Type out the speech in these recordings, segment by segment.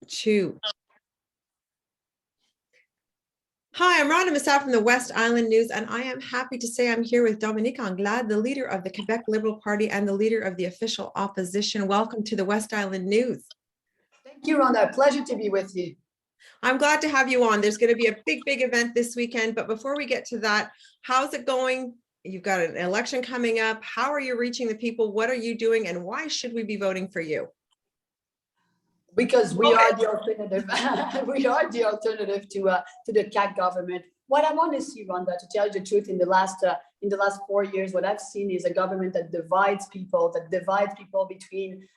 Two. Hi, I'm Rhonda Massat from the West Island News, and I am happy to say I'm here with Dominque Anglade, the leader of the Quebec Liberal Party and the leader of the official opposition. Welcome to the West Island News. Thank you, Rhonda. Pleasure to be with you. I'm glad to have you on. There's going to be a big event this weekend, but before we get to that, how's it going? You've got an election coming up. How are you reaching the people? What are you doing? And why should we be voting for you? Because we are the alternative. We are the alternative to the CAQ government. What I want to see, Rhonda, to tell you the truth, in the last 4 years, what I've seen is a government that divides people between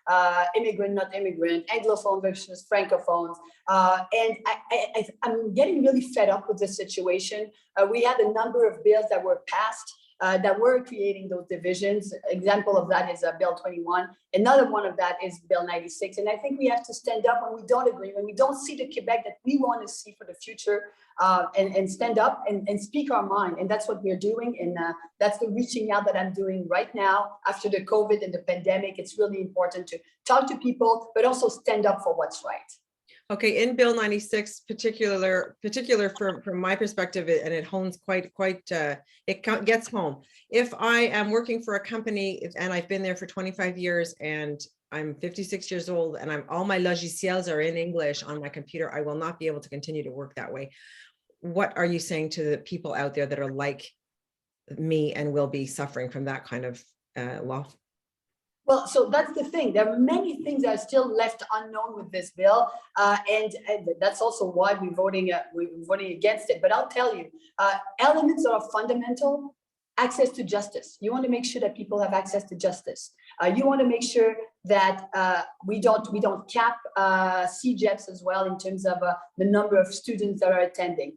immigrant, not immigrant, Anglophone versus Francophones. And I'm getting really fed up with this situation. We had a number of bills that were passed that were creating those divisions. Example of that is Bill 21. Another one of that is Bill 96. And I think we have to stand up when we don't agree, when we don't see the Quebec that we want to see for the future, and stand up and speak our mind. And that's what we're doing. And that's the reaching out that I'm doing right now after the COVID and the pandemic. It's really important to talk to people, but also stand up for what's right. Okay, in Bill 96, particular from my perspective, and it hones quite it gets home. If I am working for a company and I've been there for 25 years and I'm 56 years old and all my logiciels are in English on my computer, I will not be able to continue to work that way. What are you saying to the people out there that are like me and will be suffering from that kind of law? Well, so that's the thing. There are many things that are still left unknown with this bill, and that's also why we're voting against it. But I'll tell you, elements that are fundamental: access to justice. You want to make sure that people have access to justice. You want to make sure that we don't cap CJEPs as well in terms of the number of students that are attending.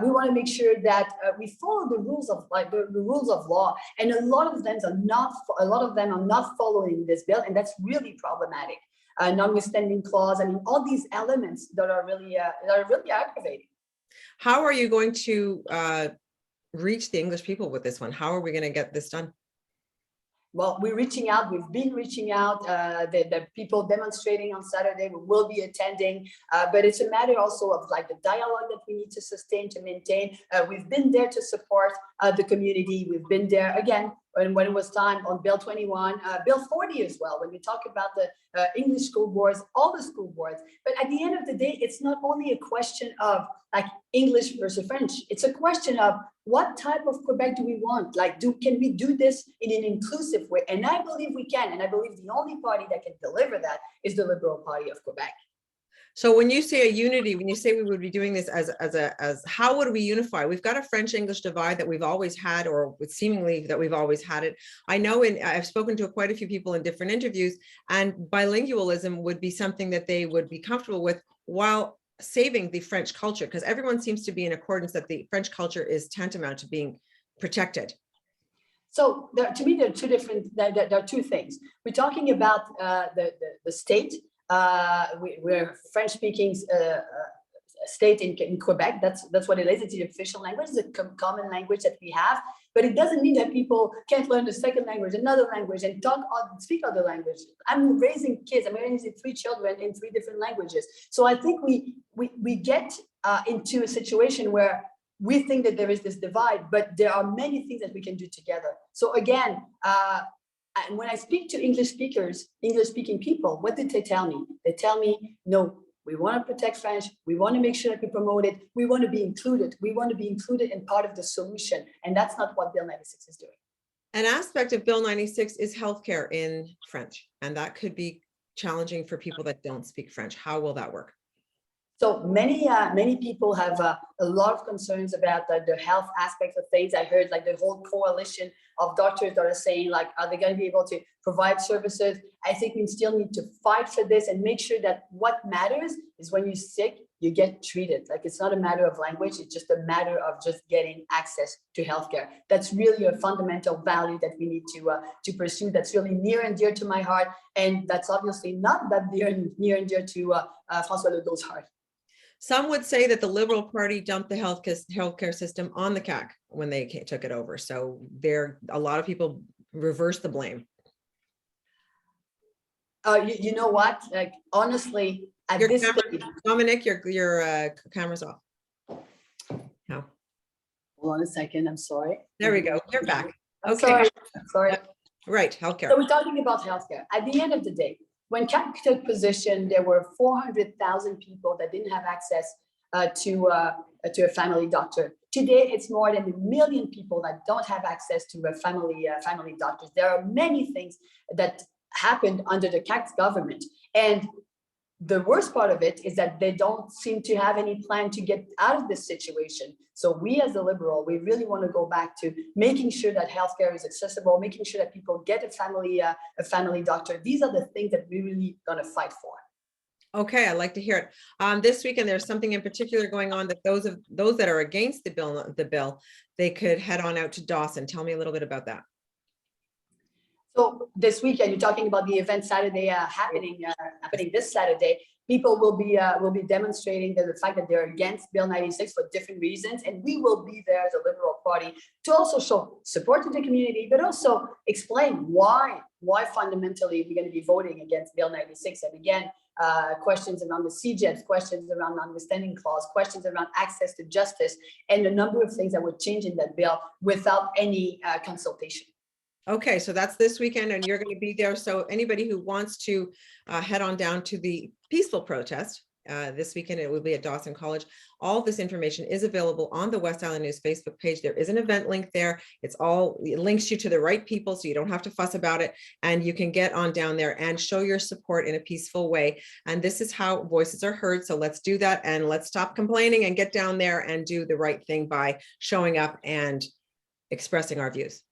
We want to make sure that we follow the rules of the rules of law, and a lot of them are not following this bill, and that's really problematic. Non-withstanding clause. I mean, all these elements that are really aggravating. How are you going to reach the English people with this one? How are we going to get this done? Well, we're reaching out. We've been reaching out. The people demonstrating on Saturday, we will be attending. But it's a matter also of the dialogue that we need to sustain, to maintain. We've been there to support the community. We've been there again when it was time on Bill 21, Bill 40 as well, when we talk about the English school boards, all the school boards. But at the end of the day, it's not only a question of English versus French. It's a question of what type of Quebec do we want? Can we do this in an inclusive way? And I believe we can. And I believe the only party that can deliver that is the Liberal Party of Quebec. So when you say a unity, when you say we would be doing this as how would we unify? We've got a French-English divide that we've always had, or seemingly that we've always had it. I know I've spoken to quite a few people in different interviews, and bilingualism would be something that they would be comfortable with while saving the French culture, because everyone seems to be in accordance that the French culture is tantamount to being protected. So to me, there are two things. We're talking about the state. We're French-speaking state in Quebec. That's what it is. It's the official language. It's a common language that we have, but it doesn't mean that people can't learn the second language, another language, and speak other languages. I'm raising kids. I'm raising 3 children in 3 different languages. So I think we get into a situation where we think that there is this divide, but there are many things that we can do together. So again, and when I speak to English-speaking people, what did they tell me? They tell me, no, we want to protect French. We want to make sure that we promote it. We want to be included. We want to be included in part of the solution. And that's not what Bill 96 is doing. An aspect of Bill 96 is healthcare in French, and that could be challenging for people that don't speak French. How will that work? So many people have a lot of concerns about the health aspects of things. I heard the whole coalition of doctors that are saying are they going to be able to provide services? I think we still need to fight for this and make sure that what matters is when you're sick, you get treated. It's not a matter of language. It's just a matter of just getting access to healthcare. That's really a fundamental value that we need to pursue. That's really near and dear to my heart. And that's obviously not that near and dear to François Legault's heart. Some would say that the Liberal Party dumped the healthcare system on the CAQ when they took it over. So a lot of people reverse the blame. You know what? Honestly, at Your this camera, stage. Dominique, your camera's off. No, Hold on a second, I'm sorry. there we go. You're back. I'm Okay. sorry, I'm sorry. Right, So healthcare. we're talking about healthcare. At the end of the day, when CAC took position, there were 400,000 people that didn't have access to a family doctor. Today, it's more than 1 million people that don't have access to a family doctors. There are many things that happened under the CAC government, and the worst part of it is that they don't seem to have any plan to get out of this situation. So we as a Liberal, we really want to go back to making sure that healthcare is accessible, making sure that people get a family doctor. These are the things that we're really going to fight for. Okay, I'd like to hear it. This weekend, there's something in particular going on that those that are against the bill, they could head on out to Dawson. Tell me a little bit about that. So this weekend, you're talking about the event Saturday happening this Saturday. People will be demonstrating the fact that they're against Bill 96 for different reasons, and we will be there as a Liberal Party to also show support to the community, but also explain why fundamentally we're going to be voting against Bill 96. And again, questions around the CJEDs, questions around non-withstanding clause, questions around access to justice, and a number of things that would change in that bill without any consultation. Okay, so that's this weekend and you're going to be there. So anybody who wants to head on down to the peaceful protest this weekend, it will be at Dawson College. All this information is available on the West Island News Facebook page. There is an event link there. It links you to the right people, so you don't have to fuss about it. And you can get on down there and show your support in a peaceful way. And this is how voices are heard. So let's do that, and let's stop complaining and get down there and do the right thing by showing up and expressing our views.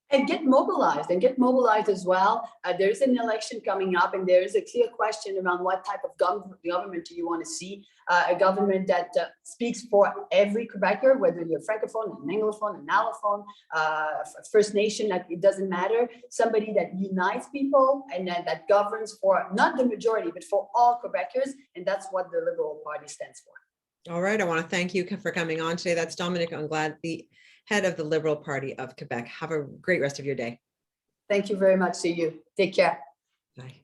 And get mobilized as well. There's an election coming up, and there is a clear question around what type of government do you want to see. A government that speaks for every Quebecer, whether you're Francophone, an Anglophone, an Allophone, First Nation, it doesn't matter. Somebody that unites people and that governs for not the majority, but for all Quebecers. And that's what the Liberal Party stands for. All right. I want to thank you for coming on today. That's Dominque Anglade, the head of the Liberal Party of Quebec. Have a great rest of your day. Thank you very much to you. Take care. Bye.